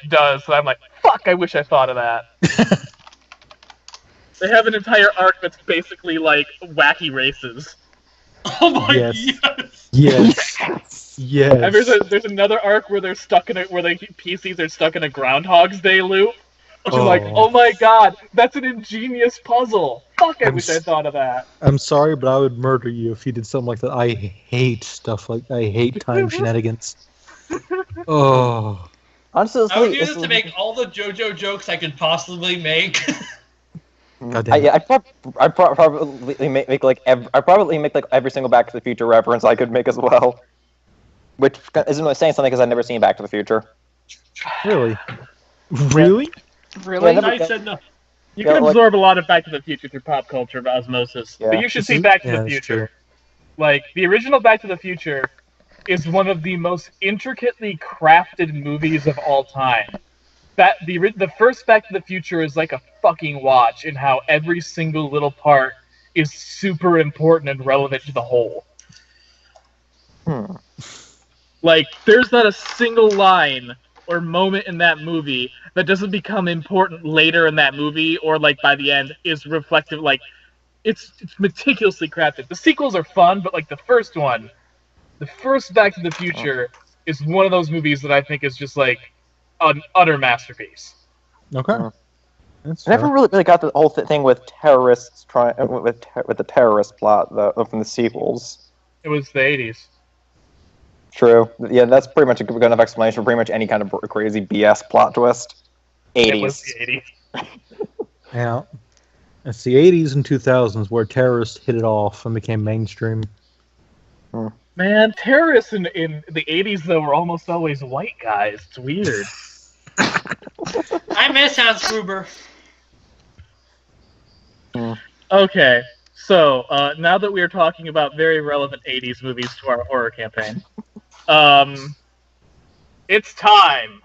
does. So I'm like, fuck, I wish I thought of that. They have an entire arc that's basically like wacky races. Oh my Yes. yes. Yes. And Yes. there's another arc where they're stuck in it, where the PCs are stuck in a Groundhog's Day loop. Which is like, oh my god, that's an ingenious puzzle. Fuck, I wish I thought of that. I'm sorry, but I would murder you if you did something like that. I hate stuff like I hate time shenanigans. Oh. Honestly, I would use this to make all the JoJo jokes I could possibly make. God damn it. I'd probably make like I'd probably make like every single Back to the Future reference I could make as well. Which isn't really saying something because I've never seen Back to the Future. Really? Really? Really? Yeah, I said no. You can absorb a lot of Back to the Future through pop culture by osmosis. Yeah. But you should see Back to the that's Future. true. Like, the original Back to the Future is one of the most intricately crafted movies of all time. The first Back to the Future is like a fucking watch in how every single little part is super important and relevant to the whole. Like, there's not a single line or moment in that movie that doesn't become important later in that movie or, like, by the end is reflective. Like, it's meticulously crafted. The sequels are fun, but, like, the first Back to the Future is one of those movies that I think is just, like, an utter masterpiece. Okay. That's I never fair. really got the whole thing with terrorists trying with the terrorist plot though from the sequels. It was the 80s. True. Yeah, that's pretty much a good enough explanation for pretty much any kind of crazy BS plot twist. 80s. It was the 80s. Yeah. It's the 80s and 2000s where terrorists hit it off and became mainstream. Man, terrorists in the 80s, though, were almost always white guys. It's weird. I miss Hans Gruber. Okay, so now that we are talking about very relevant 80s movies to our horror campaign, it's time.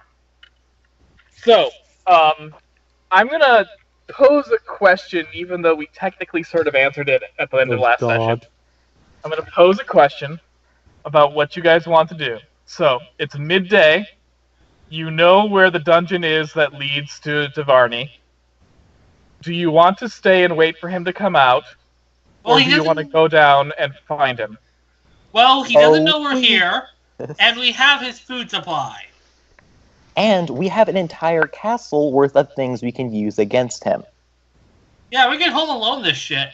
So, I'm going to pose a question, even though we technically sort of answered it at the end of last session. I'm going to pose a question about what you guys want to do. So, it's midday. You know where the dungeon is that leads to Varney. Do you want to stay and wait for him to come out? Well, Or he do you want to doesn't. go down and find him? Well, he doesn't Oh, know we're here, and we have his food supply. And we have an entire castle worth of things we can use against him. Yeah, we can Home Alone this shit.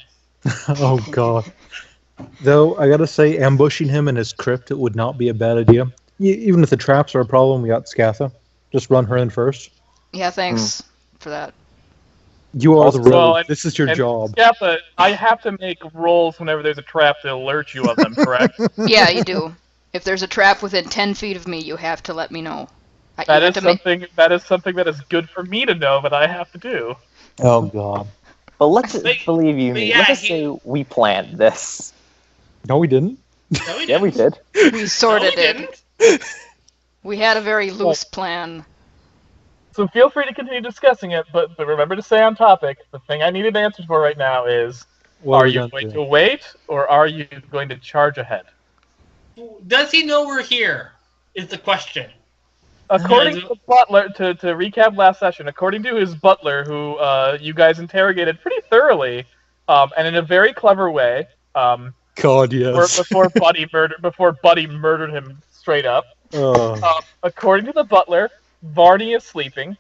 Oh god. Though I gotta say, ambushing him in his crypt, it would not be a bad idea. Even if the traps are a problem, we got Scatha. Just run her in first. Yeah, thanks for that. You are the rogue. Well, This is your job. Yeah, but I have to make rolls whenever there's a trap to alert you of them, correct? Yeah, you do. If there's a trap within 10 feet of me, you have to let me know. That is something that is good for me to know that I have to do. Oh god. But let's But- believe you but me. yeah, Let us say we planned this. No, we didn't. No, we Yeah, we didn't. did. We sort No, of we did. didn't. We had a very loose plan. So feel free to continue discussing it, but remember to stay on topic. The thing I needed answers for right now is, What are we you gonna going do? to wait, or are you going to charge ahead? Does he know we're here? Is the question. According to the butler, to recap last session, according to his butler, who you guys interrogated pretty thoroughly, and in a very clever way, God, yes. before Buddy murdered him straight up. According to the butler, Varney is sleeping,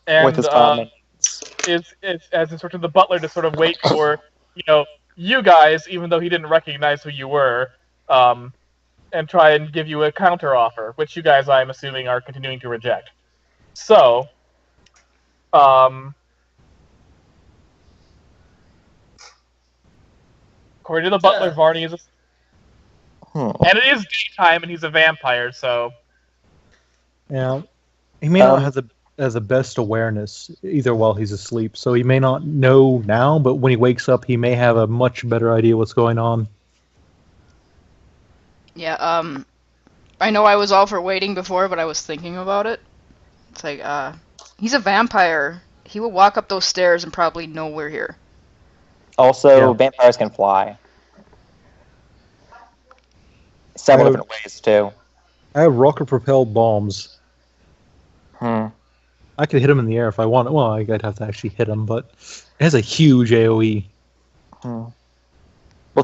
and With his comment. is as a sort of the butler to sort of wait for you guys, even though he didn't recognize who you were, and try and give you a counter offer, which you guys, I'm assuming, are continuing to reject. So, according to the butler, Varney is and it is daytime, and he's a vampire, so Yeah. He may not have the best awareness either while he's asleep, so he may not know now, but when he wakes up, he may have a much better idea what's going on. Yeah, I know I was all for waiting before, but I was thinking about it. It's like, he's a vampire. He will walk up those stairs and probably know we're here. Also, vampires can fly. Several different ways, too. I have rocket-propelled bombs. Hmm. I could hit him in the air if I wanted. Well, I'd have to actually hit him, but it has a huge AoE. Well,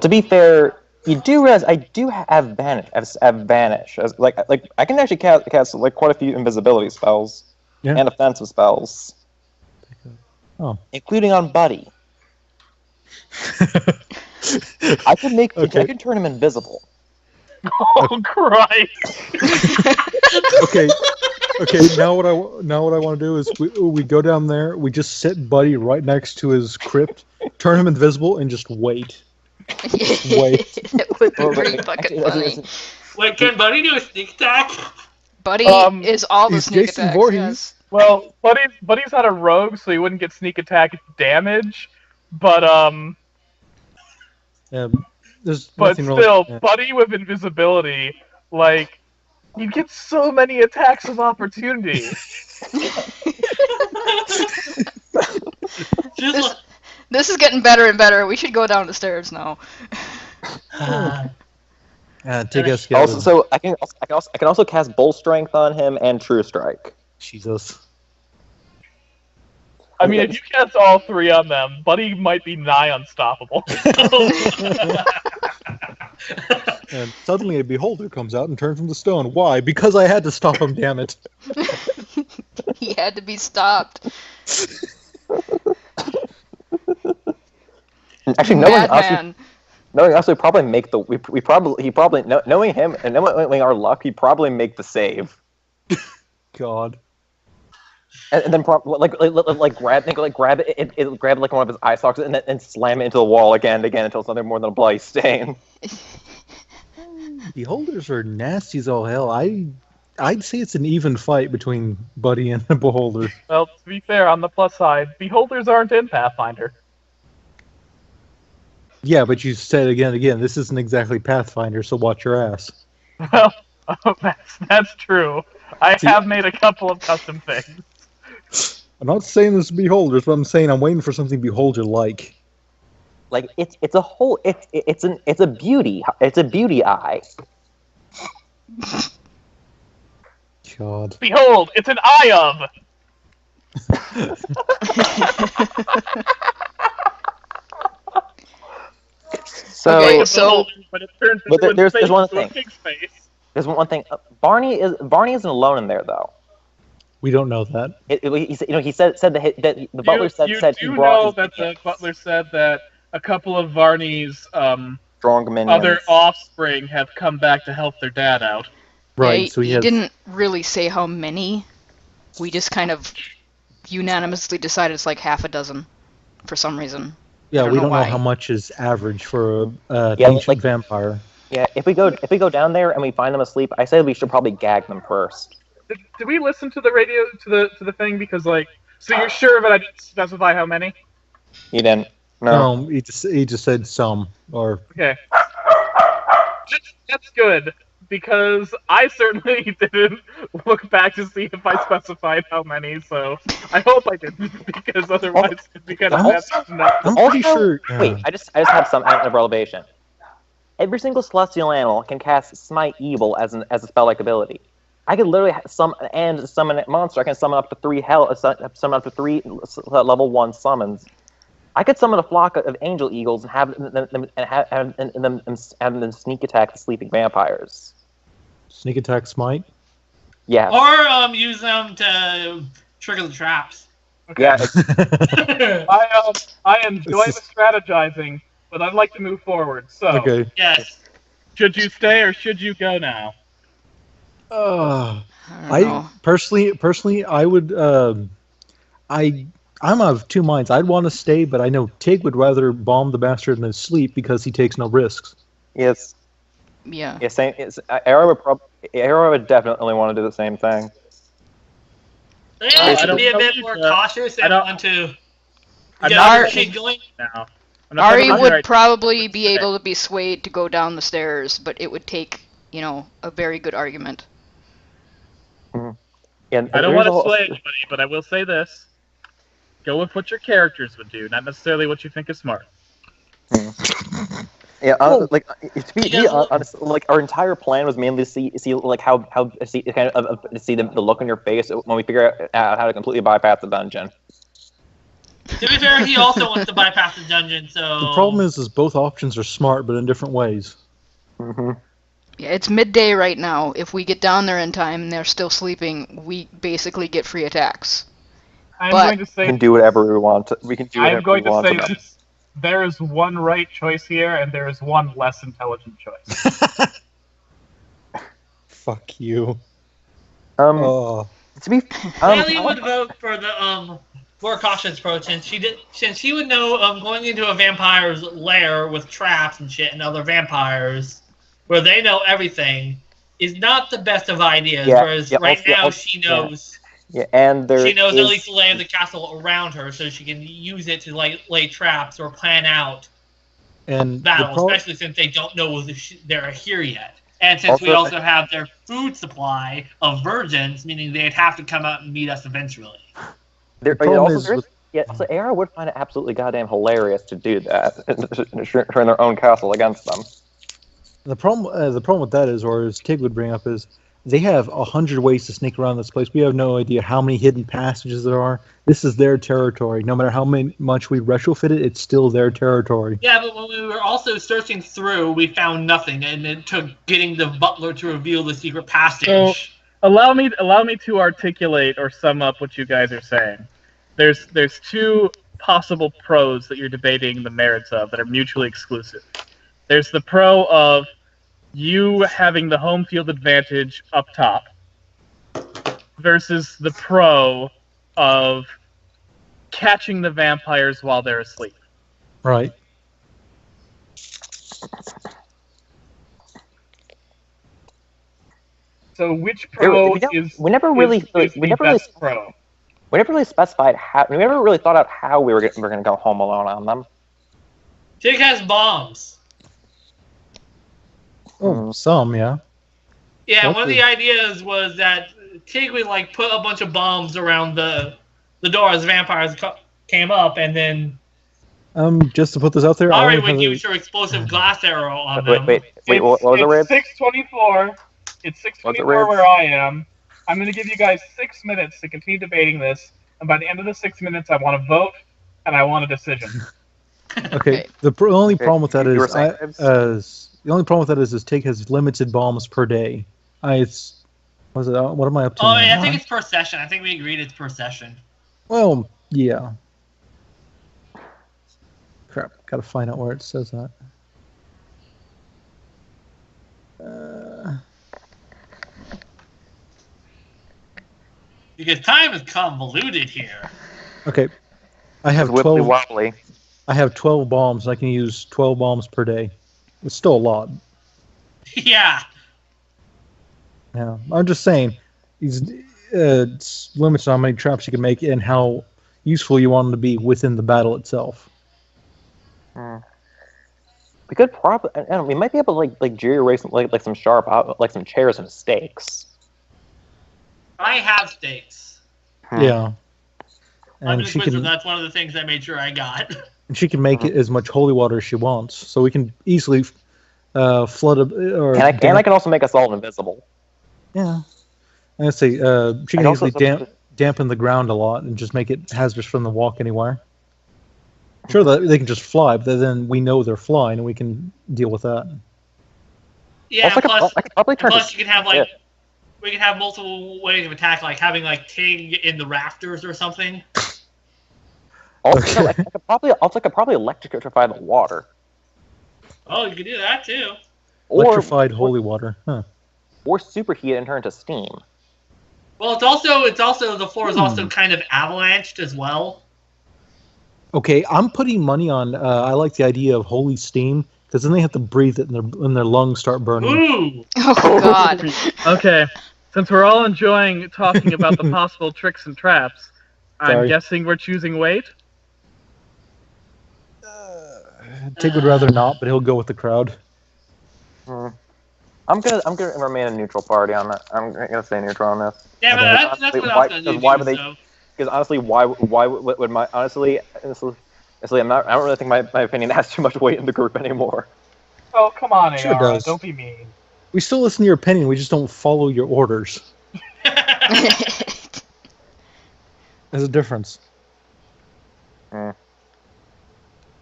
to be fair, you do realize I do have banish. Have vanish. Like I can actually cast like quite a few invisibility spells and offensive spells. Oh, including on Buddy. I can make. Okay. I can turn him invisible. Oh Christ! Okay. Now what I want to do is we go down there. We just sit Buddy right next to his crypt, turn him invisible, and just wait. Wait. It would be pretty fucking funny. Wait, can Buddy do a sneak attack? Buddy is all the he's sneak Jason attacks. Voorhees. Yes. Well, Buddy's not a rogue, so he wouldn't get sneak attack damage. But There's but nothing still, really. Buddy with invisibility, like, you get so many attacks of opportunity. This is getting better and better. We should go down the stairs now. Take us. Also, so I can also cast Bull Strength on him and True Strike. Jesus. I mean, if you cast all three on them, Buddy might be nigh unstoppable. And suddenly a beholder comes out and turns him to stone. Why? Because I had to stop him, damn it. He had to be stopped. Actually, knowing us, we probably make the knowing him and knowing our luck, he'd probably make the save. God. And then grab it grab like one of his eye sockets and slam it into the wall again and again until it's nothing more than a bloody stain. Beholders are nasty as all hell. I'd say it's an even fight between Buddy and the Beholder. Well, to be fair, on the plus side, Beholders aren't in Pathfinder. Yeah, but you said again, this isn't exactly Pathfinder, so watch your ass. Well, that's true. I have made a couple of custom things. I'm not saying this is Beholders, but I'm saying I'm waiting for something Beholder-like. Like it's a beauty eye. God. Behold, it's an eye of. So, but it turns but into there's one into a thing. pig's face. There's one thing. Barney isn't alone in there though. We don't know that. He said that the butler said he brought. The butler said that a couple of Varney's strong minions. other offspring have come back to help their dad out. Right. Yeah, so he he has... didn't really say how many. We just kind of unanimously decided it's like half a dozen, for some reason. Yeah, we don't know why. how much is average for an ancient vampire. Yeah, if we go down there and we find them asleep, I say we should probably gag them first. Did we listen to the radio to the thing? Because so you're sure that I didn't specify how many? You didn't. No. He just said some or. Okay. That's good because I certainly didn't look back to see if I specified how many. So I hope I didn't because otherwise it'd be kind of I'm pretty sure. Wait, I just have some of relevation. Every single celestial animal can cast Smite Evil as a spell-like ability. I could literally summon a monster. I can summon up to three level 1 summons. I could summon a flock of angel eagles and have them sneak attack the sleeping vampires. Sneak attack smite? Yeah. Or use them to trigger the traps. Okay. Yeah. I enjoy the strategizing, but I'd like to move forward. So, Okay. Yes. Should you stay or should you go now? I personally, I would. I'm of two minds. I'd want to stay, but I know Tig would rather bomb the bastard in his sleep because he takes no risks. Yes. Yeah. Yeah. Same. Arrow would definitely want to do the same thing. I should be a bit more cautious and want to get the sheet going. Now. Ari would probably be able to be swayed to go down the stairs, but it would take, a very good argument. Mm-hmm. And I don't want to sway anybody, but I will say this. Go with what your characters would do, not necessarily what you think is smart. Yeah, like to be honest, like our entire plan was mainly to see like how kind of see the look on your face when we figure out how to completely bypass the dungeon. To be fair, he also wants to bypass the dungeon, so... The problem is both options are smart, but in different ways. Mm-hmm. Yeah, it's midday right now. If we get down there in time and they're still sleeping, we basically get free attacks. Going to say... We can do whatever we want. We can do whatever we want. I'm going to say this. There is one right choice here, and there is one less intelligent choice. Fuck you. To be... Haley would vote for the, more cautious approach, since she would know going into a vampire's lair with traps and shit and other vampires, where they know everything, is not the best of ideas. Whereas now she knows. Yeah, and she knows at least the lay of the castle around her, so she can use it to lay traps or plan out battles, especially since they don't know they're here yet. And since we also have their food supply of virgins, meaning they'd have to come out and meet us eventually. So Era would find it absolutely goddamn hilarious to do that, turn their own castle against them. The problem with that is, or as Tig would bring up, is they have 100 ways to sneak around this place. We have no idea how many hidden passages there are. This is their territory. No matter how much we retrofit it, it's still their territory. Yeah, but when we were also searching through, we found nothing, and it took getting the butler to reveal the secret passage. So, allow me to articulate or sum up what you guys are saying. There's two possible pros that you're debating the merits of that are mutually exclusive. There's the pro of you having the home field advantage up top versus the pro of catching the vampires while they're asleep. Right. So which pro we never really specified how. We never really thought out how we were going to go home alone on them. Tig has bombs. Oh, some, yeah. Yeah, one of the ideas was that Tig would put a bunch of bombs around the door as vampires came up, and then just to put this out there, Ari would use her explosive glass arrow on them. Wait, what was it, Rib? It's 6:24. It's 6:24 where I am. I'm going to give you guys 6 minutes to continue debating this, and by the end of the 6 minutes, I want to vote, and I want a decision. Okay. The only problem with that is Tig has limited bombs per day. What am I up to? Oh, yeah, I think it's per session. I think we agreed it's per session. Well, yeah. Crap, gotta find out where it says that. Because time is convoluted here. Okay, I have 12. I have 12 bombs. And I can use 12 bombs per day. It's still a lot. Yeah. Yeah, I'm just saying, it's limited on how many traps you can make and how useful you want them to be within the battle itself. We could probably, we might be able to jury rig some sharp, some chairs and stakes. I have stakes. Yeah. And that's one of the things I made sure I got. And she can make it as much holy water as she wants, so we can easily flood or. And I can also make us all invisible. Yeah. Let's see. She can easily dampen the ground a lot and just make it hazardous for them to walk anywhere. Sure, that they can just fly, but then we know they're flying, and we can deal with that. Yeah. Plus, you can have we can have multiple ways of attack, like having Tig in the rafters or something. Also, I could probably electrify the water. Oh, you could do that too. Electrified holy water, huh? Or superheat and turn to steam. Well, it's also the floor is also kind of avalanched as well. Okay, I'm putting money on. I like the idea of holy steam because then they have to breathe it and their lungs start burning. Ooh! Oh God. Okay, since we're all enjoying talking about the possible tricks and traps, I'm guessing we're choosing weight. Tig would rather not, but he'll go with the crowd. I'm gonna remain a neutral party on that. I'm gonna stay neutral on this. Yeah, but that's what I was gonna do. Because honestly, why would my honestly, I don't really think my opinion has too much weight in the group anymore. Oh, come on, Sure Ayara. does. Don't be mean. We still listen to your opinion. We just don't follow your orders. There's a difference. Yeah,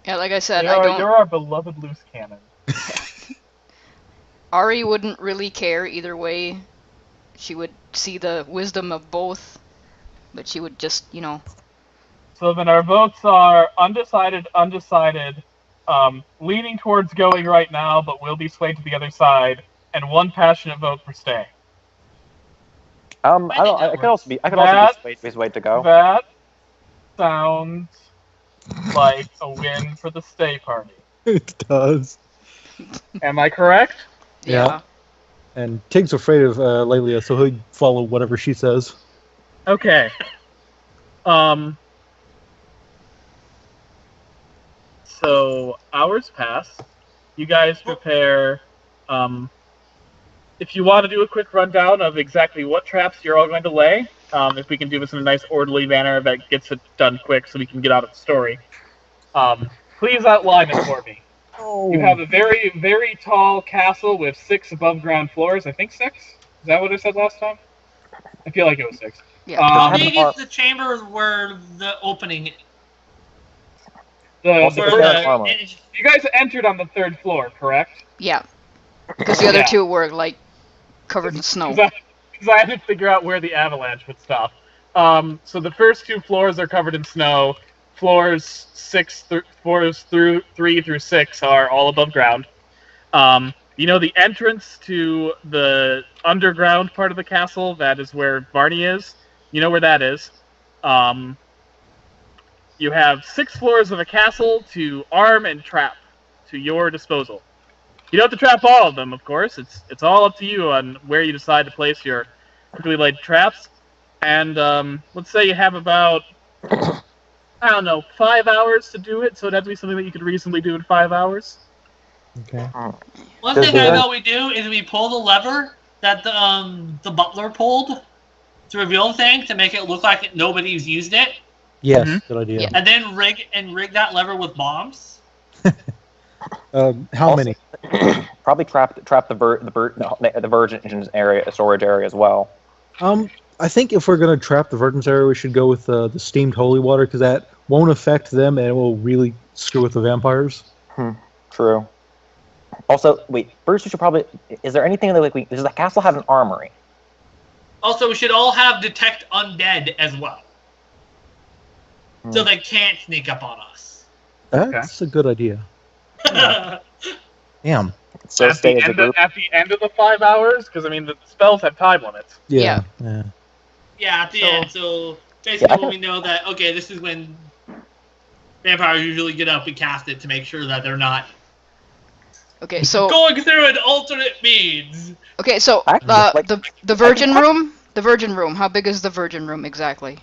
like I said, You're our beloved loose cannon. Ari wouldn't really care either way. She would see the wisdom of both, but she would just, So then our votes are undecided, leaning towards going right now, but will be swayed to the other side, and one passionate vote for stay. I could also be swayed to go. That sounds like a win for the stay party. It does. Am I correct? Yeah. And Tig's afraid of Lelia, so he'll follow whatever she says. Okay. So hours pass. You guys prepare. If you want to do a quick rundown of exactly what traps you're all going to lay, if we can do this in a nice orderly manner that gets it done quick so we can get out of the story, please outline it for me. Oh. You have a very, very tall castle with 6 above-ground floors. I think 6? Is that what I said last time? I feel like it was 6. Yeah. How big is the chamber where the opening? You guys entered on the 3rd floor, correct? Yeah. Because the other 2 were, like, covered in snow. Because I had to figure out where the avalanche would stop. So the first 2 floors are covered in snow. Floors 3 through 6 are all above ground. The entrance to the underground part of the castle, that is where Barney is. You know where that is. You have 6 floors of a castle to arm and trap to your disposal. You don't have to trap all of them, of course. It's all up to you on where you decide to place your quickly laid traps. And let's say you have about, 5 hours to do it, so it'd have to be something that you could reasonably do in 5 hours. Okay. One thing I know we do is we pull the lever that the butler pulled to reveal the thing to make it look like nobody's used it. Yes, good idea. And then rig that lever with bombs. How many? Probably trap the Virgin's area, storage area as well. I think if we're going to trap the Virgin's area, we should go with the steamed holy water, because that won't affect them and it will really screw with the vampires. True. Also, wait, first we should probably... Is there anything that, does the castle have an armory? Also, we should all have detect undead as well. So they can't sneak up on us. That's a good idea. Damn. So at the end of the 5 hours? Because, the spells have time limits. Yeah, at the end. So, basically when we know that, okay, this is when vampires usually get up and cast it to make sure that they're not going through an alternate means. Okay, so the Virgin Room? The Virgin Room. How big is the Virgin Room exactly?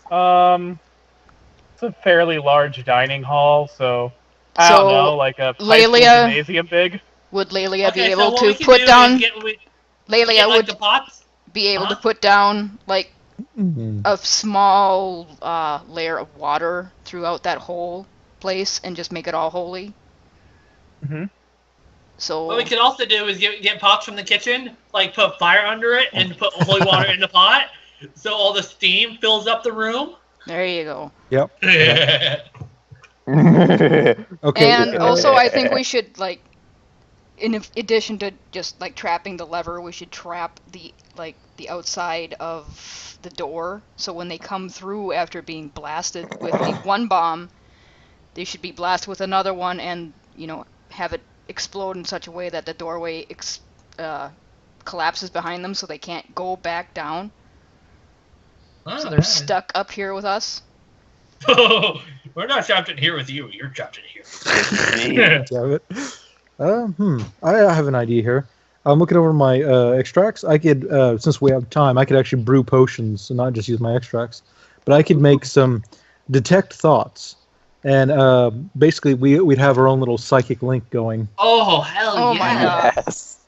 It's a fairly large dining hall, so I don't know, like a gymnasium big. Would Lelia be able to put down? Lelia would be able to put down like a small layer of water throughout that whole place and just make it all holy. So what we could also do is get pots from the kitchen, put fire under it and put holy water in the pot, so all the steam fills up the room. There you go. Yep. Okay. And also, I think we should in addition to just trapping the lever, we should trap the outside of the door. So when they come through after being blasted with the one bomb, they should be blasted with another one, and have it explode in such a way that the doorway collapses behind them, so they can't go back down. So they're stuck up here with us. We're not trapped in here with you. You're trapped in here. Damn it. I have an idea here. I'm looking over my extracts. I could, since we have time, I could actually brew potions and not just use my extracts. But I could make some detect thoughts, and basically we'd have our own little psychic link going. Oh hell yeah! My God. Yes.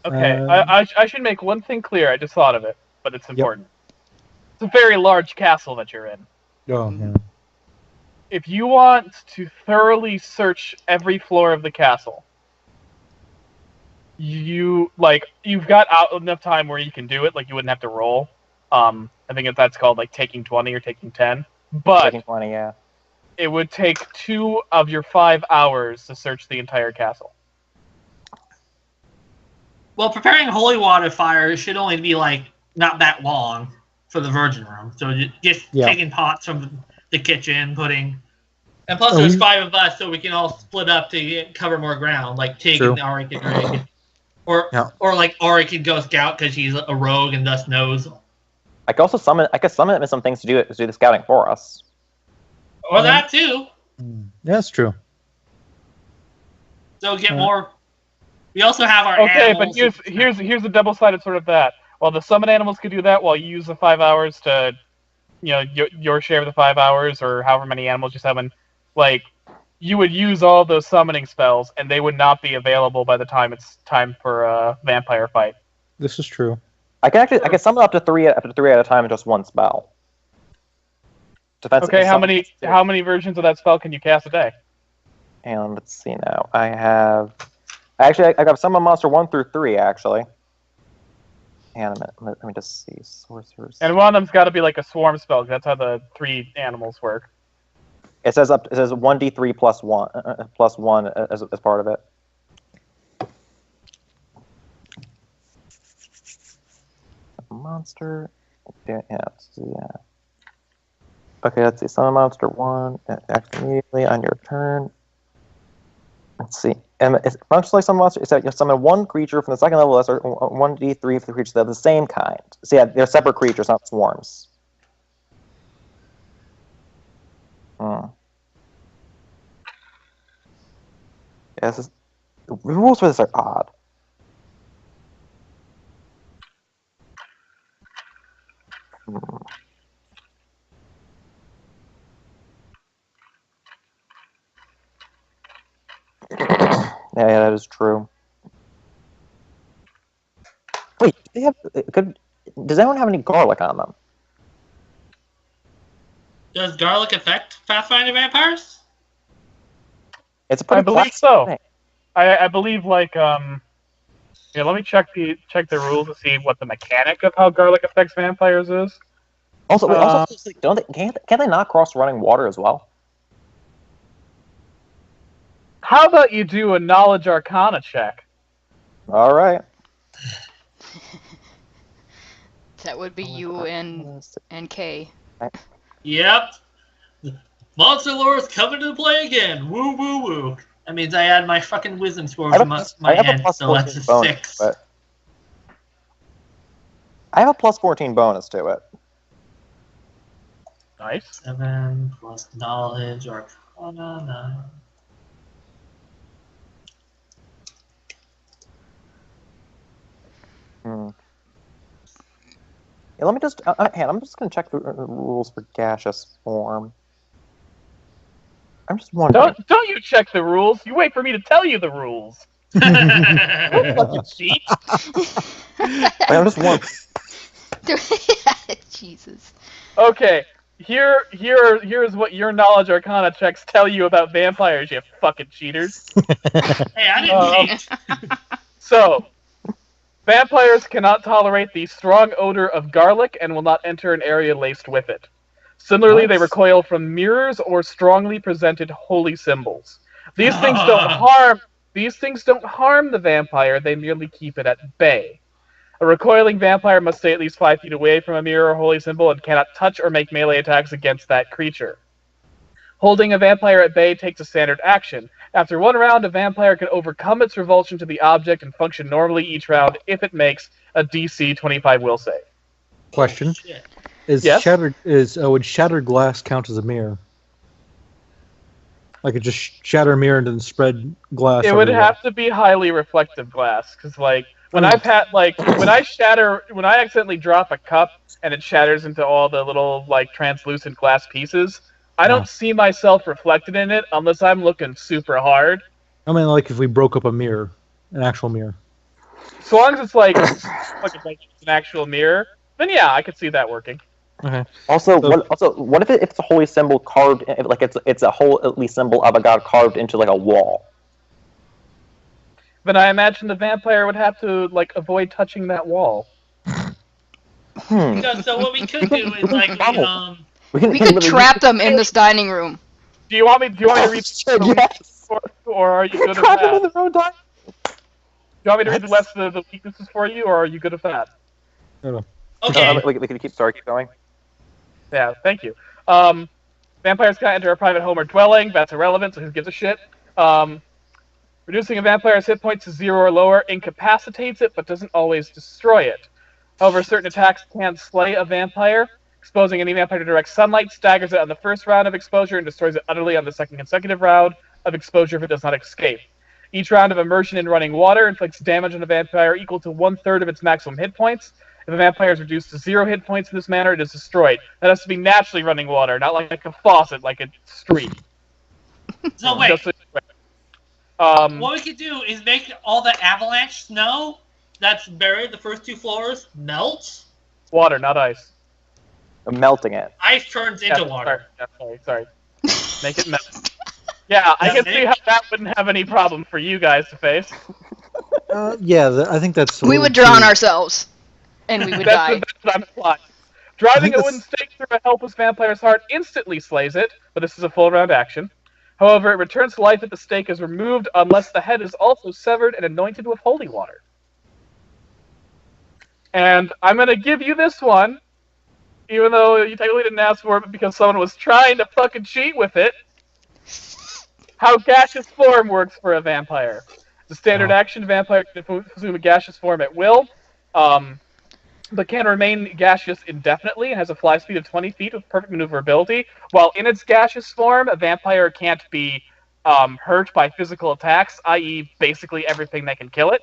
Okay, I should make one thing clear. I just thought of it, but it's important. Yep. It's a very large castle that you're in. Oh, yeah. if you want to thoroughly search every floor of the castle, you've got enough time where you can do it. Like you wouldn't have to roll. I think that's called like taking 20 or taking 10. But taking 20, yeah. It would take 2 of your 5 hours to search the entire castle. Well, preparing holy water fire should only be like not that long for the virgin room. So just taking pots from the kitchen, putting, and plus there's 5 of us, so we can all split up to cover more ground. Like Tig and Arik and Greg, or like Arik can go scout because he's a rogue and thus knows. I could summon him with some things to do the scouting for us. Or that too. Yeah, that's true. So get more. We also have our animals. Okay, but here's the double-sided sort of that. While the summon animals could do that, while you use the 5 hours to, your share of the 5 hours or however many animals you summon, like you would use all those summoning spells, and they would not be available by the time it's time for a vampire fight. This is true. I can summon up to 3 at a time in just one spell. Okay, how many versions of that spell can you cast a day? And let's see now. I got summon monster 1 through 3 actually. And let me just see. Sorcerers. And one of them's got to be like a swarm spell, because that's how the 3 animals work. It says 1d3 plus 1 as part of it. Monster. Yeah. Okay, let's see. Summon monster 1. Act immediately on your turn. Let's see. It's functionally summon monster. It's that you summon 1 creature from the second level lesser, 1d3 for the creatures that are the same kind. So yeah, they're separate creatures, not swarms. Yeah, the rules for this are odd. Yeah, that is true. Wait, does anyone have any garlic on them? Does garlic affect Pathfinder vampires? It's a pretty. I believe so. Thing. I believe let me check the rules to see what the mechanic of how garlic affects vampires is. Also, can't they not cross running water as well? How about you do a knowledge arcana check? All right. That would be you and Kay. Yep. Monster lore is coming to play again. Woo woo woo. That means I add my fucking wisdom score to my head, so that's a 6. But I have a plus 14 bonus to it. Nice. 7 plus knowledge arcana 9. Yeah, let me just. I'm just going to check the rules for gaseous form. I'm just wondering. Don't you check the rules? You wait for me to tell you the rules. Don't fucking cheat. I'm just wondering. Jesus. Okay, here's what your knowledge arcana checks tell you about vampires, you fucking cheaters. Hey, I didn't cheat. So, vampires cannot tolerate the strong odor of garlic and will not enter an area laced with it. Similarly, they recoil from mirrors or strongly presented holy symbols. These things don't harm the vampire, they merely keep it at bay. A recoiling vampire must stay at least 5 feet away from a mirror or holy symbol and cannot touch or make melee attacks against that creature. Holding a vampire at bay takes a standard action. After 1 round, a vampire can overcome its revulsion to the object and function normally each round if it makes a DC 25 will save. Question. Yes? Would shattered glass count as a mirror? Like it just shatter a mirror and then spread glass. It would have to be highly reflective glass, because when I accidentally drop a cup and it shatters into all the little translucent glass pieces, I don't see myself reflected in it unless I'm looking super hard. I mean, like if we broke up a mirror, an actual mirror. So long as it's an actual mirror, then yeah, I could see that working. Okay. Also, what if it's a holy symbol carved, like it's a holy symbol of a god carved into like a wall? Then I imagine the vampire would have to avoid touching that wall. So what we could do is we could trap them in this dining room. Do you want me to read? Yes. Or are you good at Trap that? them in their own dining. Do you want me to read the rest of the weaknesses for you, or are you good at that? No. Okay. We can keep going. Yeah, thank you. Vampires can't enter a private home or dwelling. That's irrelevant, so who gives a shit? Reducing a vampire's hit points to 0 or lower incapacitates it, but doesn't always destroy it. However, certain attacks can slay a vampire. Exposing any vampire to direct sunlight staggers it on the first round of exposure and destroys it utterly on the second consecutive round of exposure if it does not escape. Each round of immersion in running water inflicts damage on a vampire equal to 1/3 of its maximum hit points. If a vampire is reduced to 0 hit points in this manner, it is destroyed. That has to be naturally running water, not like a faucet, like a street. So wait. What we could do is make all the avalanche snow that's buried the first 2 floors melt. Water, not ice. I'm melting it. Ice turns into water. Sorry. Make it melt. Yeah, I can see how that wouldn't have any problem for you guys to face. I think that's... We would drown ourselves, and we would die. That's what I'm implying. Driving a wooden stake through a helpless vampire's heart instantly slays it, but this is a full round action. However, it returns to life if the stake is removed unless the head is also severed and anointed with holy water. And I'm going to give you this one, even though you technically didn't ask for it, but because someone was trying to fucking cheat with it. How gaseous form works for a vampire. The standard action, vampire can assume a gaseous form at will, but can remain gaseous indefinitely and has a fly speed of 20 feet with perfect maneuverability. While in its gaseous form, a vampire can't be hurt by physical attacks, i.e. basically everything that can kill it.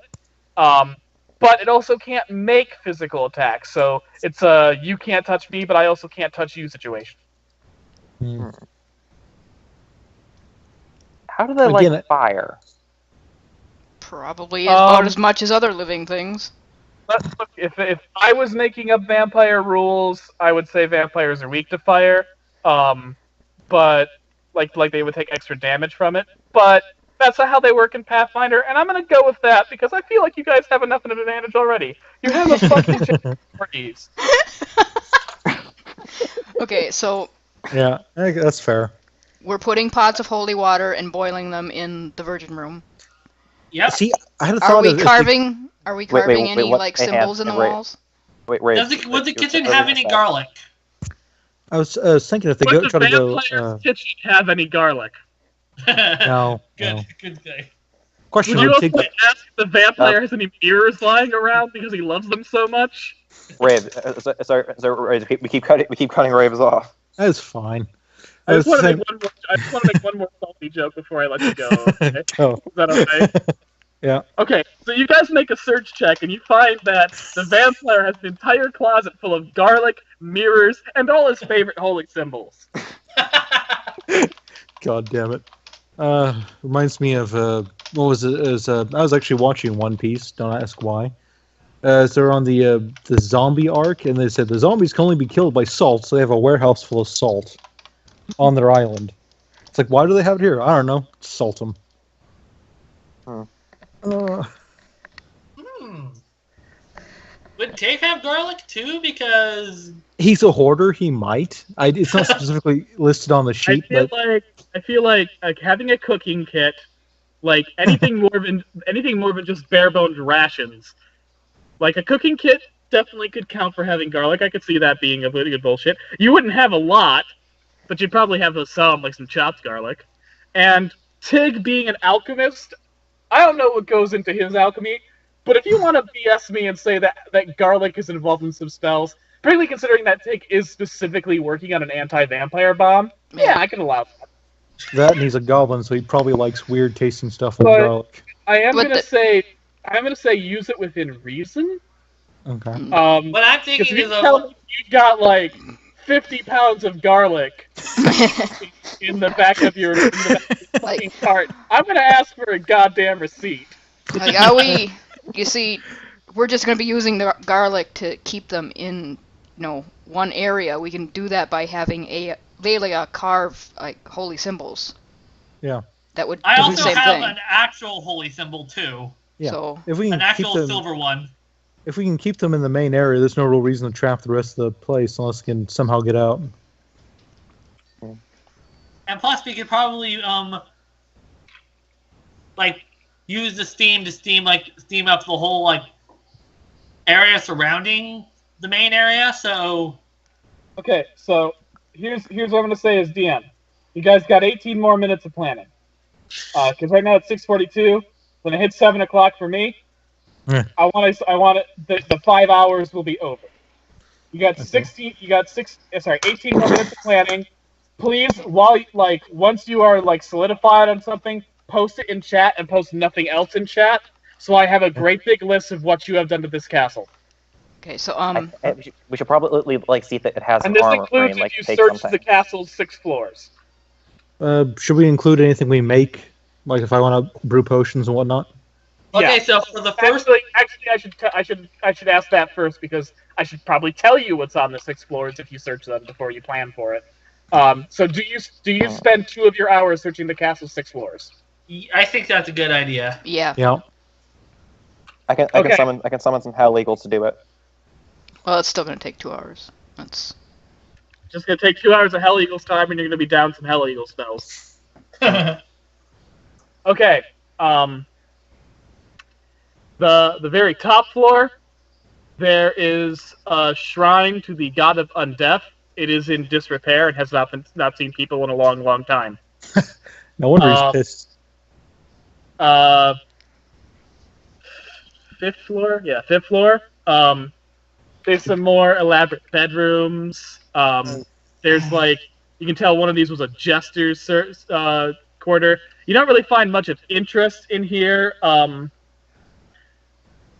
But it also can't make physical attacks, so it's a you can't touch me, but I also can't touch you situation. How do they like fire? Probably about as much as other living things. Look, if I was making up vampire rules, I would say vampires are weak to fire, but like they would take extra damage from it. But that's not how they work in Pathfinder, and I'm gonna go with that because I feel like you guys have enough of an advantage already. You have a fucking chance. Okay, so yeah, I think that's fair. We're putting pots of holy water and boiling them in the Virgin Room. Yep. See, I had a thought Are we carving any symbols in the walls? Wait. Does the kitchen have any garlic? I was thinking if they try to go. Does kitchen have any garlic? No. Good thing. Question: Would you also ask if the vampire has any mirrors lying around because he loves them so much? Rave, sorry, we keep cutting Raves off. That's fine. I just want to make one more salty joke before I let you go. Okay? Oh. Is that okay? Yeah. Okay, so you guys make a search check, and you find that the vampire has an entire closet full of garlic, mirrors, and all his favorite holy symbols. God damn it. Reminds me of, what was it? I was actually watching One Piece, don't ask why. They're on the zombie arc, and they said the zombies can only be killed by salt, so they have a warehouse full of salt on their island. It's like, why do they have it here? I don't know. Salt them. Would Dave have garlic too? Because he's a hoarder. He might. It's not specifically listed on the sheet. I feel like having a cooking kit, like anything more than just bare bones rations. Like a cooking kit definitely could count for having garlic. I could see that being a pretty good bullshit. You wouldn't have a lot, but you'd probably have some, like some chopped garlic. And Tig being an alchemist, I don't know what goes into his alchemy, but if you want to BS me and say that garlic is involved in some spells, particularly considering that Tig is specifically working on an anti-vampire bomb, yeah, I can allow that. That, and he's a goblin, so he probably likes weird tasting stuff with garlic. I am gonna say use it within reason. Okay. What I'm thinking is you've got like 50 pounds of garlic in the back of your cart. I'm gonna ask for a goddamn receipt. Like, you see, we're just gonna be using the garlic to keep them in one area, we can do that by having Lelia carve like holy symbols. Yeah. That would. I do also the same have thing. an actual holy symbol too. Yeah. So if we can an actual keep them, silver one. If we can keep them in the main area, there's no real reason to trap the rest of the place unless we can somehow get out. And plus, we could probably like use the steam to steam up the whole like area surrounding the main area. So okay, so here's what I'm gonna say as DM. You guys got 18 more minutes of planning. Because right now it's 6:42. When it hits 7 o'clock for me, I want it. The 5 hours will be over. You got 18 more minutes of planning. Please, once you are solidified on something, post it in chat and post nothing else in chat, so I have a great big list of what you have done to this castle. Okay, so we should probably see that it has and an this armor includes frame. if you search the castle's 6 floors. Should we include anything we make? Like if I want to brew potions and whatnot? Okay, yeah. so for the first... Actually, I should ask that first, because I should probably tell you what's on the 6 floors if you search them before you plan for it. So do you spend 2 of your hours searching the castle's 6 floors? I think that's a good idea. Yeah. Yeah. I can summon some Hell Eagles to do it. Well, it's still gonna take 2 hours. That's just gonna take 2 hours of Hell Eagles time, and you're gonna be down some Hell Eagle spells. Okay. The very top floor, there is a shrine to the god of Undeath. It is in disrepair and has not seen people in a long, long time. No wonder he's pissed. 5th floor? Yeah, 5th floor. There's some more elaborate bedrooms. There's you can tell one of these was a jester's quarter. You don't really find much of interest in here,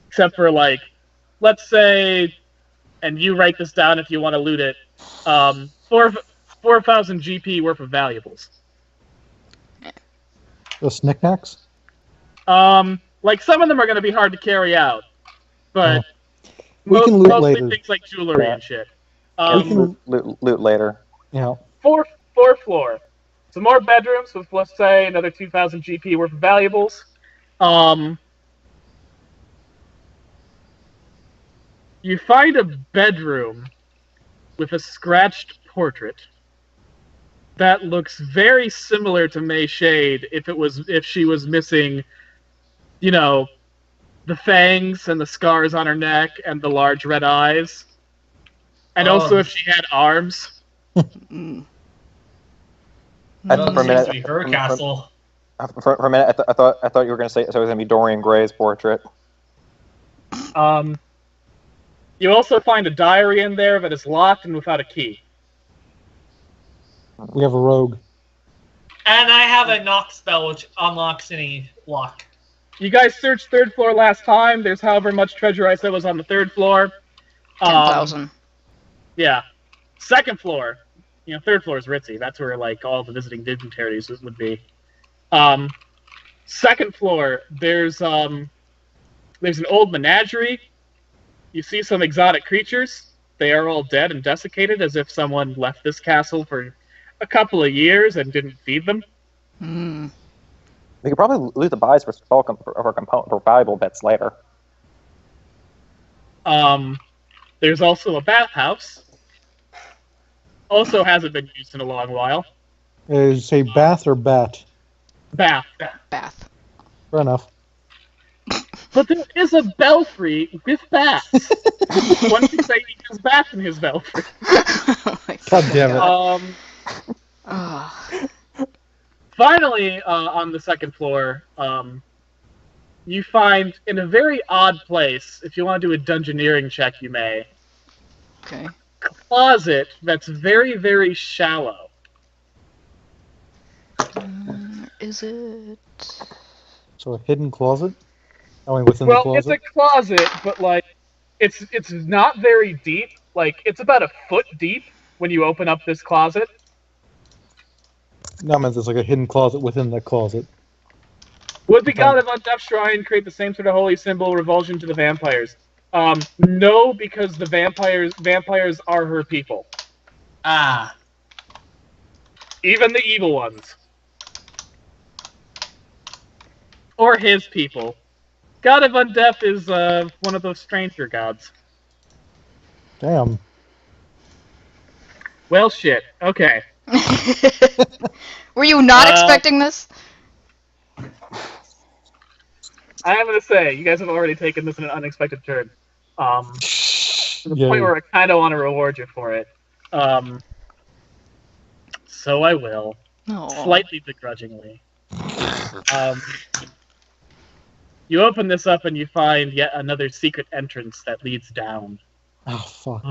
except for let's say, and you write this down if you want to loot it, 4,000 GP worth of valuables. The knickknacks? Some of them are going to be hard to carry out, but we can loot later. Things like jewelry and shit. We can loot later. Yeah. 4th floor. Some more bedrooms with, let's say, another 2,000 GP worth of valuables. You find a bedroom with a scratched portrait that looks very similar to May Shade if she was missing, the fangs and the scars on her neck and the large red eyes. And also if she had arms. For a minute, her castle. For a minute, I thought you were going to say it was going to be Dorian Gray's portrait. You also find a diary in there that is locked and without a key. We have a rogue. And I have a knock spell which unlocks any lock. You guys searched 3rd floor last time. There's however much treasure I said was on the 3rd floor. 10,000. Yeah. 2nd floor. 3rd floor is ritzy. That's where all the visiting dignitaries would be. 2nd floor, there's an old menagerie. You see some exotic creatures. They are all dead and desiccated, as if someone left this castle for a couple of years and didn't feed them. We could probably loot the buys for valuable bits later. There's also a bathhouse. Also hasn't been used in a long while. Is it a bath or bat? Bath. Fair enough. But there is a belfry with bats. One could say he has bats in his belfry. God damn it. Finally, on the 2nd floor, you find, in a very odd place, if you want to do a dungeoneering check, you may. Okay. Closet that's very, very shallow. Is it? So a hidden closet? Within the closet? It's a closet, but it's not very deep. It's about a foot deep when you open up this closet. No, I meant there's a hidden closet within that closet. Would the god of Undeath Shrine create the same sort of holy symbol revulsion to the vampires? No, because the vampires are her people. Ah. Even the evil ones. Or his people. God of Undeath is one of those stranger gods. Damn. Well, shit. Okay. Were you not expecting this? I am going to say, you guys have already taken this in an unexpected turn. To the point where I kind of want to reward you for it. So I will. Aww. Slightly begrudgingly. You open this up and you find yet another secret entrance that leads down. Oh, fuck.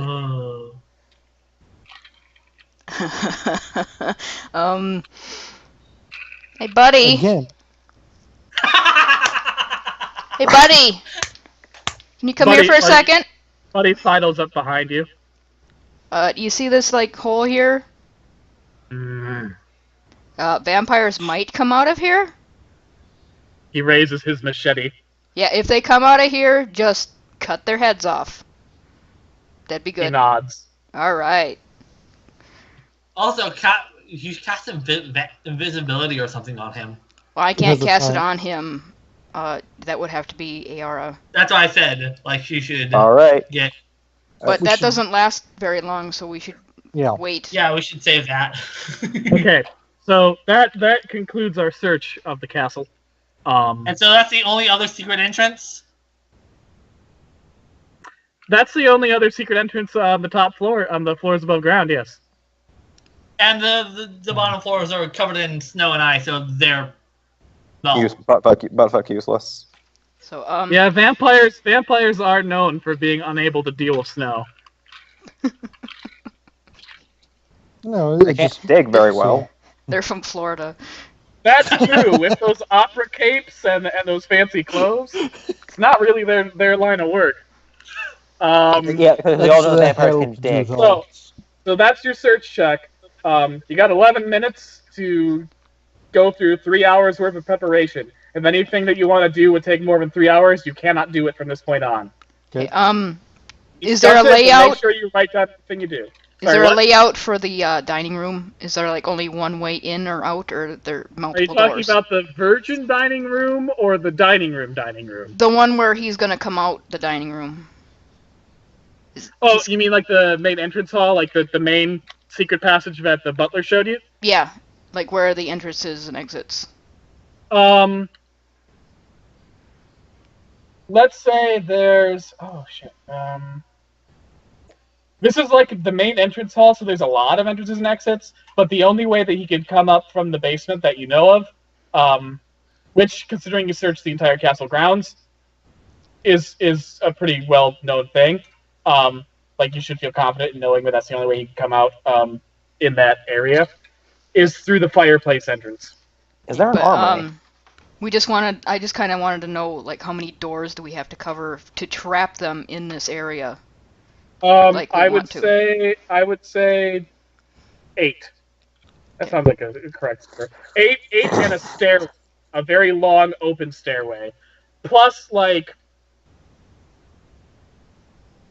Hey, buddy. Again. Hey, buddy. Can you come here for a second? Buddy sidles up behind you. You see this, like, hole here? Vampires might come out of here? He raises his machete. Yeah, if they come out of here, just cut their heads off. That'd be good. He nods. Alright. Also, you cast invisibility or something on him. Well, I can't cast it on him. That would have to be Ayara. That's what I said. Like, she should get... But that doesn't last very long, so we should wait. Yeah, we should save that. Okay, so that concludes our search of the castle. And so that's the only other secret entrance? That's the only other secret entrance on the top floor, on the floors above ground, yes. And the bottom floors are covered in snow and ice, so they're... Butt-fuck useless. So, yeah, vampires are known for being unable to deal with snow. No, they can't dig very well. They're from Florida. That's true. With those opera capes and those fancy clothes, it's not really their line of work. Yeah, because we all know vampires can dig. So that's your search check. You got 11 minutes to go through 3 hours worth of preparation. If anything that you want to do would take more than 3 hours, you cannot do it from this point on. Okay. Is there a layout? Make sure you write that thing you do. Is there a layout for the dining room? Is there like only one way in or out, or are there multiple doors? Are you talking about the virgin dining room or the dining room? The one where he's gonna come out the dining room. You mean like the main entrance hall, like the main secret passage that the butler showed you? Yeah, like where are the entrances and exits? Let's say there's... Oh, shit. This is like the main entrance hall, so there's a lot of entrances and exits, but the only way that he could come up from the basement that you know of, which, considering you searched the entire castle grounds, is a pretty well-known thing. Like, you should feel confident in knowing that that's the only way he can come out in that area, is through the fireplace entrance. Is there an armory? I just kind of wanted to know, like, how many doors do we have to cover to trap them in this area? I would say 8. That sounds like a correct score. 8 and a stairway, a very long open stairway, plus like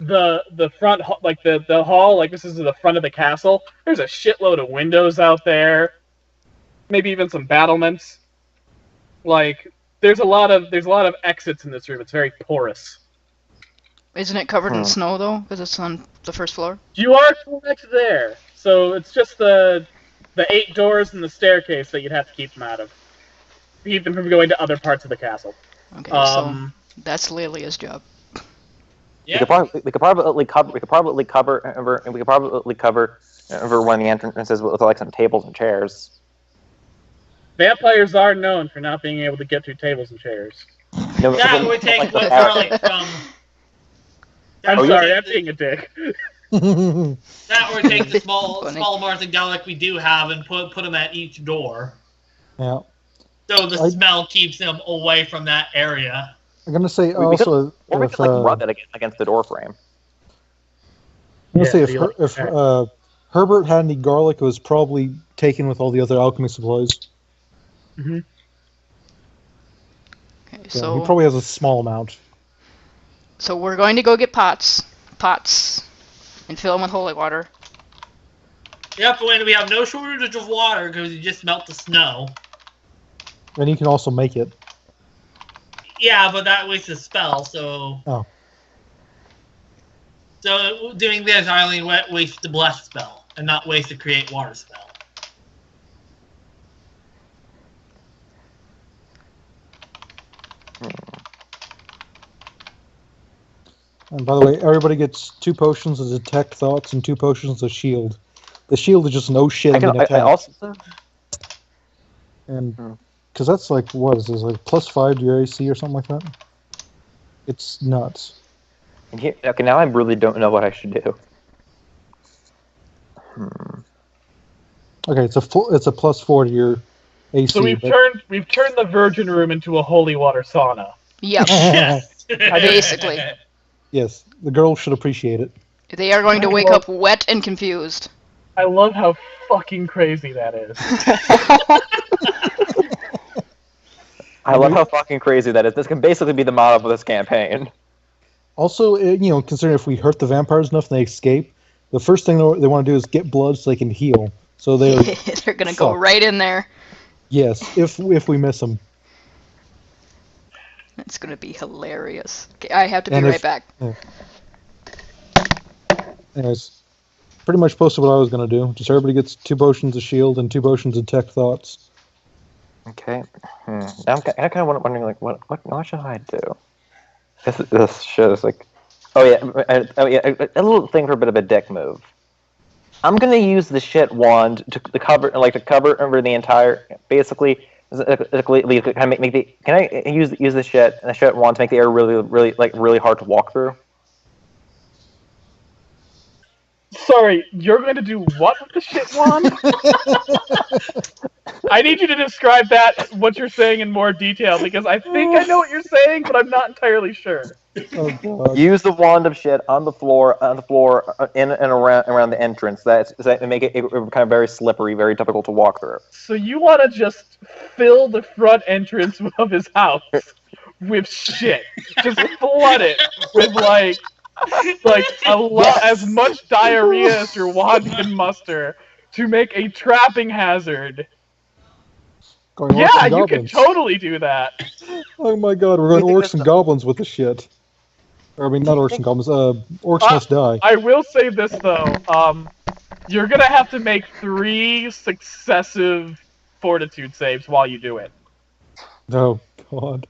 the front, like the hall, like this is the front of the castle. There's a shitload of windows out there, maybe even some battlements. Like there's a lot of exits in this room. It's very porous. Isn't it covered in snow, though? Because it's on the first floor? You are correct there. So it's just the 8 doors and the staircase that you'd have to keep them out of. Keep them from going to other parts of the castle. Okay, so that's Lilia's job. Yeah. We could probably cover one of the entrances with like some tables and chairs. Vampires are known for not being able to get through tables and chairs. No, that would take what garlic from... I'm sorry, I'm being a dick. That would take the small amounts of garlic we do have and put them at each door. Yeah. So the smell keeps them away from that area. I'm gonna say we could rub it against the door frame. I'm gonna say if Herbert had any garlic, it was probably taken with all the other alchemy supplies. Mm-hmm. Okay, so he probably has a small amount. So we're going to go get pots, and fill them with holy water. Yep, and we have no shortage of water because you just melt the snow. And you can also make it. Yeah, but that wastes a spell, so... Oh. So doing this, I only waste the bless spell, and not waste the create water spell. And by the way, everybody gets 2 potions of detect thoughts and 2 potions of shield. The shield is just no shit. I also. And because that's like what is this like +5 to your AC or something like that? It's nuts. And here, okay, now I really don't know what I should do. Okay, it's a +4 to your AC. So we've turned the Virgin Room into a holy water sauna. Yep. Yes. Basically. Yes, the girls should appreciate it. They are going to wake up wet and confused. I love how fucking crazy that is. I love how fucking crazy that is. This can basically be the motto of this campaign. Also, considering if we hurt the vampires enough and they escape, the first thing they want to do is get blood so they can heal. So they're going to go right in there. Yes, if we miss them. It's going to be hilarious. Okay, I have to be right back. Yeah. Anyways, pretty much posted what I was going to do. Just everybody gets 2 potions of shield and 2 potions of detect thoughts. Okay. Now I'm kind of wondering, like, what should I do? This shit is like... Oh yeah, a little thing for a bit of a dick move. I'm gonna use the shit wand to cover over the entire... Basically, can I use the shit and the shit wand to make the air really hard to walk through? Sorry, you're going to do what with the shit wand? I need you to describe what you're saying in more detail, because I think I know what you're saying, but I'm not entirely sure. Oh, God. Use the wand of shit on the floor, in and around the entrance. That make it kind of very slippery, very difficult to walk through. So you want to just fill the front entrance of his house with shit? Just flood it with as much diarrhea as your wand can muster to make a trapping hazard. Yeah, you can totally do that. Oh my God, we're going orcs and goblins with the shit. Or, I mean, not orcs and goblins. Orcs must die. I will say this though. You're gonna have to make 3 successive fortitude saves while you do it. Oh God.